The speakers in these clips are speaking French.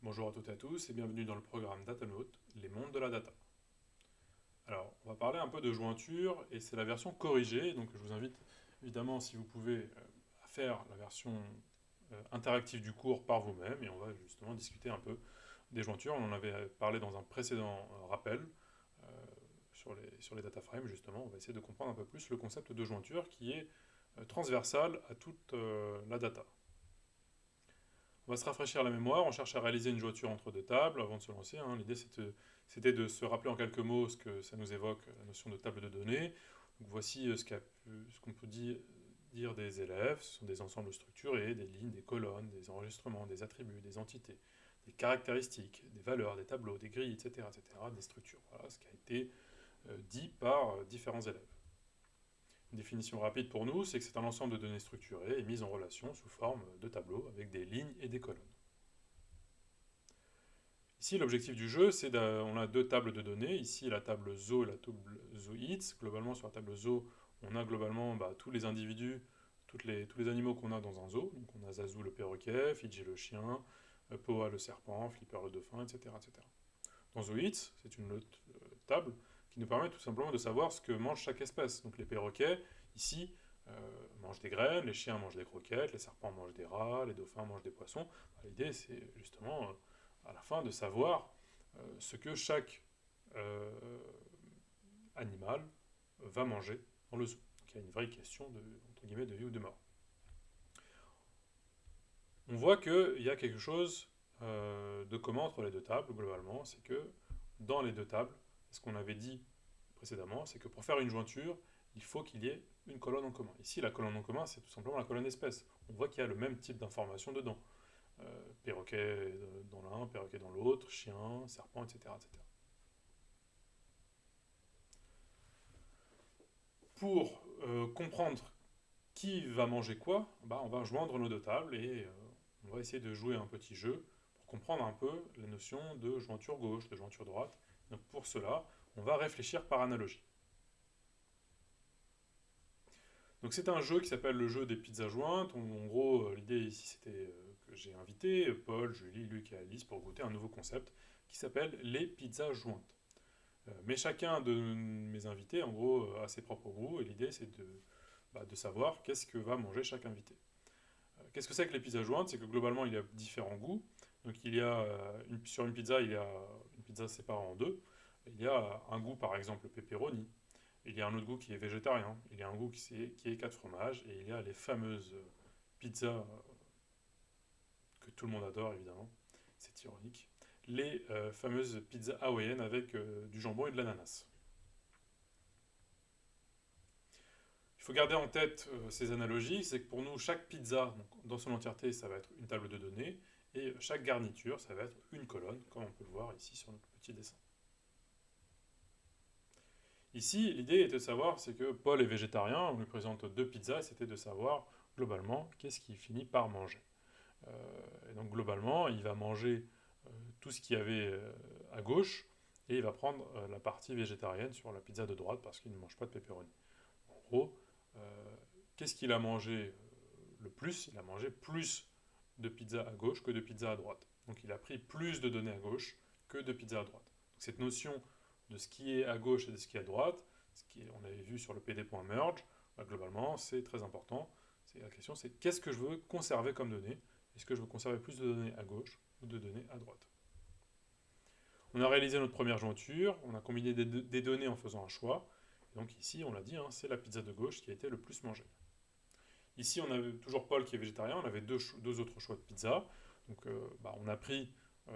Bonjour à toutes et à tous et bienvenue dans le programme DataNote, les mondes de la data. Alors, on va parler un peu de jointure et c'est la version corrigée, donc je vous invite évidemment, si vous pouvez, à faire la version interactive du cours par vous-même et on va justement discuter un peu des jointures. On en avait parlé dans un précédent rappel euh, sur les data frames, justement. On va essayer de comprendre un peu plus le concept de jointure qui est transversal à toute la data. On va se rafraîchir la mémoire, on cherche à réaliser une jointure entre deux tables avant de se lancer, hein. L'idée c'était de se rappeler en quelques mots ce que ça nous évoque, la notion de table de données. Donc voici ce qu'on peut dire des élèves. Ce sont des ensembles structurés, des lignes, des colonnes, des enregistrements, des attributs, des entités, des caractéristiques, des valeurs, des tableaux, des grilles, etc. etc. des structures. Voilà ce qui a été dit par différents élèves. Une définition rapide pour nous, c'est que c'est un ensemble de données structurées et mises en relation sous forme de tableaux avec des lignes et des colonnes. Ici, l'objectif du jeu, on a deux tables de données. Ici, la table Zo et la table ZooHits. Globalement, sur la table Zo, on a globalement tous les individus, tous les animaux qu'on a dans un zoo. Donc, on a Zazu le perroquet, Fidji le chien, Poa le serpent, Flipper le dauphin, etc. etc. Dans ZooHits, c'est une autre table qui nous permet tout simplement de savoir ce que mange chaque espèce. Donc, les perroquets, ici, mangent des graines, les chiens mangent des croquettes, les serpents mangent des rats, les dauphins mangent des poissons. L'idée, c'est justement à la fin de savoir ce que chaque euh, animal va manger dans le zoo. Donc il y a une vraie question de, entre guillemets, de vie ou de mort. On voit qu'il y a quelque chose de commun entre les deux tables, globalement, c'est que dans les deux tables, ce qu'on avait dit précédemment, c'est que pour faire une jointure, il faut qu'il y ait une colonne en commun. Ici, la colonne en commun, c'est tout simplement la colonne espèce. On voit qu'il y a le même type d'information dedans. Perroquet dans l'un, perroquet dans l'autre, chien, serpent, etc., etc. Pour comprendre qui va manger quoi, on va joindre nos deux tables et on va essayer de jouer un petit jeu pour comprendre un peu la notion de jointure gauche, de jointure droite. Donc pour cela, on va réfléchir par analogie. Donc c'est un jeu qui s'appelle le jeu des pizzas jointes. En gros, l'idée ici c'était que j'ai invité Paul, Julie, Luc et Alice pour goûter un nouveau concept qui s'appelle les pizzas jointes. Mais chacun de mes invités, en gros, a ses propres goûts et l'idée c'est de savoir qu'est-ce que va manger chaque invité. Qu'est-ce que c'est que les pizzas jointes? C'est que globalement il y a différents goûts. Donc il y a sur une pizza, il y a une pizza séparée en deux. Il y a un goût par exemple pepperoni. Il y a un autre goût qui est végétarien. Il y a un goût qui est 4 fromages. Et il y a les fameuses pizzas que tout le monde adore évidemment. C'est ironique. Les fameuses pizzas hawaïennes avec du jambon et de l'ananas. Il faut garder en tête ces analogies, c'est que pour nous, chaque pizza, donc, dans son entièreté, ça va être une table de données, et chaque garniture, ça va être une colonne, comme on peut le voir ici sur notre petit dessin. Ici, l'idée était de savoir, c'est que Paul est végétarien, on lui présente deux pizzas, et c'était de savoir, globalement, qu'est-ce qu'il finit par manger. Et donc, globalement, il va manger tout ce qu'il y avait à gauche, et il va prendre la partie végétarienne sur la pizza de droite, parce qu'il ne mange pas de pepperoni. En gros, euh, qu'est-ce qu'il a mangé le plus? Il a mangé plus de pizza à gauche que de pizza à droite. Donc il a pris plus de données à gauche que de pizza à droite. Donc cette notion de ce qui est à gauche et de ce qui est à droite, on avait vu sur le pd.merge, globalement c'est très important. La question c'est qu'est-ce que je veux conserver comme données? Est-ce que je veux conserver plus de données à gauche ou de données à droite? On a réalisé notre première jointure, on a combiné des données en faisant un choix. Et donc ici, on l'a dit, hein, c'est la pizza de gauche qui a été le plus mangée. Ici, on avait toujours Paul qui est végétarien, on avait deux autres choix de pizza. Donc on a pris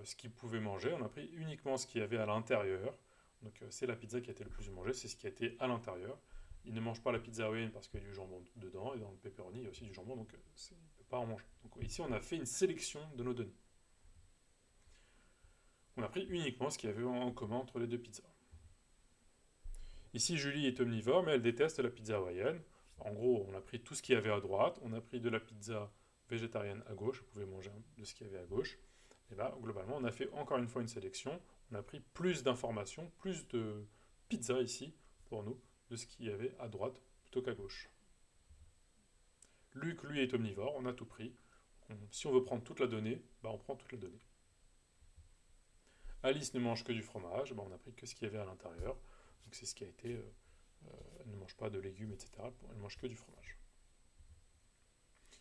ce qu'il pouvait manger, on a pris uniquement ce qu'il y avait à l'intérieur. Donc c'est la pizza qui a été le plus mangée, c'est ce qui a été à l'intérieur. Il ne mange pas la pizza hawaïenne parce qu'il y a du jambon dedans, et dans le pepperoni, il y a aussi du jambon, donc il ne peut pas en manger. Donc ici, on a fait une sélection de nos données. On a pris uniquement ce qu'il y avait en commun entre les deux pizzas. Ici, Julie est omnivore, mais elle déteste la pizza hawaïenne. En gros, on a pris tout ce qu'il y avait à droite, on a pris de la pizza végétarienne à gauche, vous pouvez manger de ce qu'il y avait à gauche. Et là, globalement, on a fait encore une fois une sélection, on a pris plus d'informations, plus de pizza ici, pour nous, de ce qu'il y avait à droite plutôt qu'à gauche. Luc, lui, est omnivore, on a tout pris. Si on veut prendre toute la donnée, on prend toute la donnée. Alice ne mange que du fromage, ben, on a pris que ce qu'il y avait à l'intérieur. Donc c'est ce qui a été, elle ne mange pas de légumes, etc. Elle mange que du fromage.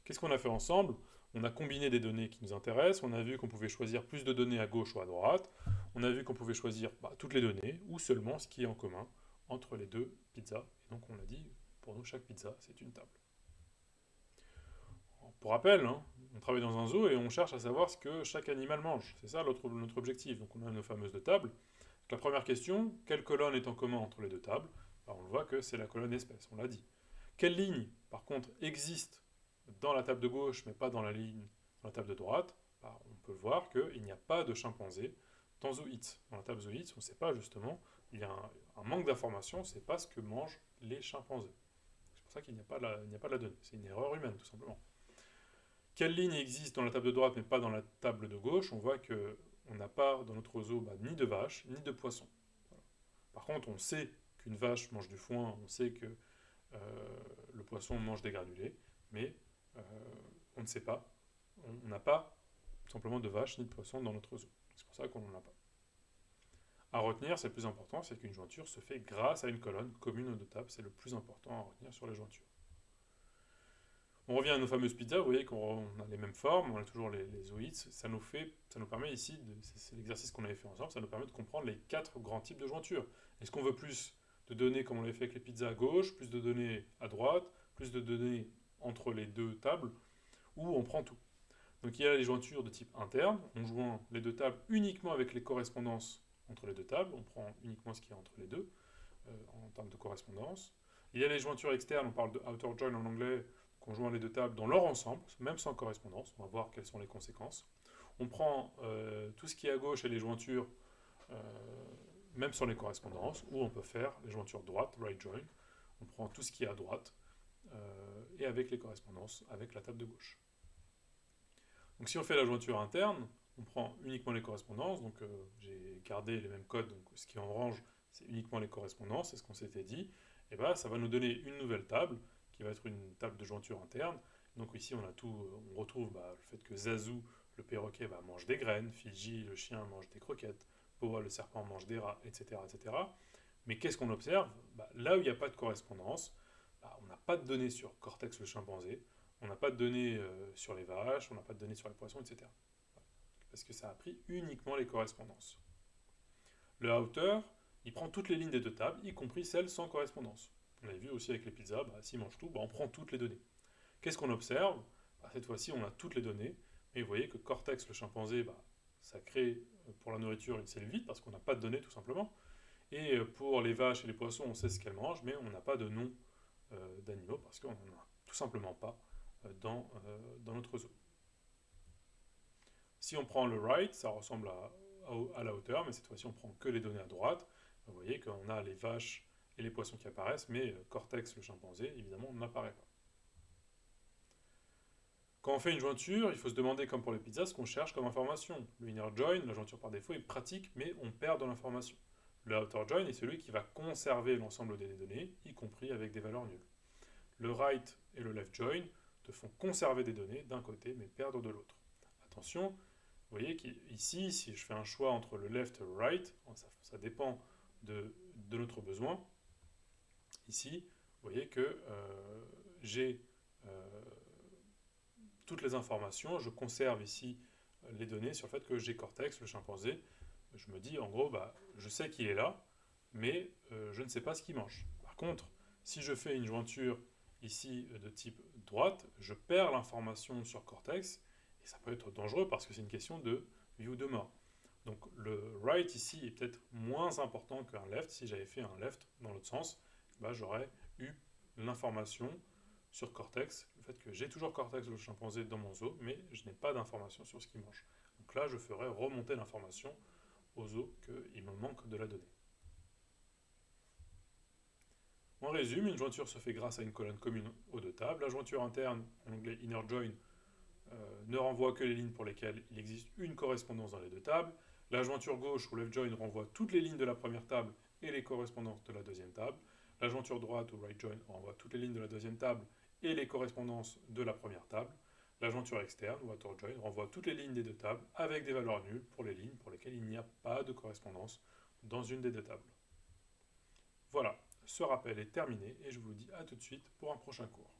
Qu'est-ce qu'on a fait ensemble? On a combiné des données qui nous intéressent, on a vu qu'on pouvait choisir plus de données à gauche ou à droite, on a vu qu'on pouvait choisir toutes les données ou seulement ce qui est en commun entre les deux pizzas. Et donc on l'a dit, pour nous chaque pizza c'est une table. Pour rappel, hein, on travaille dans un zoo et on cherche à savoir ce que chaque animal mange. C'est ça notre objectif. Donc on a nos fameuses deux tables. Donc la première question, quelle colonne est en commun entre les deux tables? Alors, on voit que c'est la colonne espèce, on l'a dit. Quelle ligne, par contre, existe dans la table de gauche, mais pas dans la ligne dans la table de droite? On peut voir qu'il n'y a pas de chimpanzé dans ZooIts. Dans la table ZooIts, on ne sait pas justement, il y a un manque d'information, on ne sait pas ce que mangent les chimpanzés. C'est pour ça qu'il n'y a pas de la donnée. C'est une erreur humaine, tout simplement. Quelle ligne existe dans la table de droite mais pas dans la table de gauche? On voit que on n'a pas dans notre zoo ni de vache ni de poisson. Voilà. Par contre, on sait qu'une vache mange du foin, on sait que le poisson mange des granulés, mais euh, on ne sait pas. On n'a pas tout simplement de vache ni de poisson dans notre zoo. C'est pour ça qu'on n'en a pas. À retenir, c'est le plus important, c'est qu'une jointure se fait grâce à une colonne commune aux deux tables. C'est le plus important à retenir sur les jointures. On revient à nos fameuses pizzas, vous voyez qu'on a les mêmes formes, on a toujours les OITS, ça nous permet ici, c'est l'exercice qu'on avait fait ensemble, ça nous permet de comprendre les quatre grands types de jointures. Est-ce qu'on veut plus de données comme on l'avait fait avec les pizzas à gauche, plus de données à droite, plus de données entre les deux tables, ou on prend tout? Donc il y a les jointures de type interne, on joint les deux tables uniquement avec les correspondances entre les deux tables, on prend uniquement ce qu'il y a entre les deux en termes de correspondance. Il y a les jointures externes, on parle de outer join en anglais, qu'on joint les deux tables dans leur ensemble, même sans correspondance, on va voir quelles sont les conséquences. On prend tout ce qui est à gauche et les jointures, euh, même sans les correspondances, ou on peut faire les jointures droite, right join, on prend tout ce qui est à droite, et avec les correspondances, avec la table de gauche. Donc si on fait la jointure interne, on prend uniquement les correspondances, donc j'ai gardé les mêmes codes, donc ce qui est en orange, c'est uniquement les correspondances, c'est ce qu'on s'était dit, et bien ça va nous donner une nouvelle table, qui va être une table de jointure interne. Donc ici on a tout, on retrouve le fait que Zazu, le perroquet, mange des graines, Fiji, le chien, mange des croquettes, Poa, le serpent, mange des rats, etc. etc. Mais qu'est-ce qu'on observe? Là où il n'y a pas de correspondance, on n'a pas de données sur Cortex le chimpanzé, on n'a pas de données sur les vaches, on n'a pas de données sur les poissons, etc. Parce que ça a pris uniquement les correspondances. Le outer, il prend toutes les lignes des deux tables, y compris celles sans correspondance. On l'avait vu aussi avec les pizzas, s'ils mangent tout, on prend toutes les données. Qu'est-ce qu'on observe? Cette fois-ci, on a toutes les données, mais vous voyez que Cortex, le chimpanzé, ça crée pour la nourriture une cellule vide parce qu'on n'a pas de données tout simplement. Et pour les vaches et les poissons, on sait ce qu'elles mangent, mais on n'a pas de nom d'animaux parce qu'on n'en a tout simplement pas dans notre zoo. Si on prend le right, ça ressemble à la hauteur, mais cette fois-ci on prend que les données à droite. Vous voyez qu'on a les vaches et les poissons qui apparaissent, mais Cortex, le chimpanzé, évidemment, n'apparaît pas. Quand on fait une jointure, il faut se demander, comme pour les pizzas, ce qu'on cherche comme information. Le inner join, la jointure par défaut, est pratique, mais on perd de l'information. Le outer join est celui qui va conserver l'ensemble des données, y compris avec des valeurs nulles. Le right et le left join te font conserver des données d'un côté, mais perdre de l'autre. Attention, vous voyez qu'ici, si je fais un choix entre le left et le right, ça dépend de notre besoin. Ici, vous voyez que j'ai toutes les informations, je conserve ici les données sur le fait que j'ai Cortex, le chimpanzé. Je me dis, en gros, je sais qu'il est là, mais je ne sais pas ce qu'il mange. Par contre, si je fais une jointure ici de type droite, je perds l'information sur Cortex, et ça peut être dangereux parce que c'est une question de vie ou de mort. Donc le right ici est peut-être moins important qu'un left. Si j'avais fait un left dans l'autre sens, j'aurais eu l'information sur Cortex, le fait que j'ai toujours Cortex le chimpanzé dans mon zoo, mais je n'ai pas d'information sur ce qu'il mange. Donc là, je ferai remonter l'information au zoo qu'il me manque de la donnée. On résume, une jointure se fait grâce à une colonne commune aux deux tables. La jointure interne, en anglais inner join, ne renvoie que les lignes pour lesquelles il existe une correspondance dans les deux tables. La jointure gauche ou left join renvoie toutes les lignes de la première table et les correspondances de la deuxième table. La jointure droite ou right join renvoie toutes les lignes de la deuxième table et les correspondances de la première table. La jointure externe, ou outer join, renvoie toutes les lignes des deux tables avec des valeurs nulles pour les lignes pour lesquelles il n'y a pas de correspondance dans une des deux tables. Voilà, ce rappel est terminé et je vous dis à tout de suite pour un prochain cours.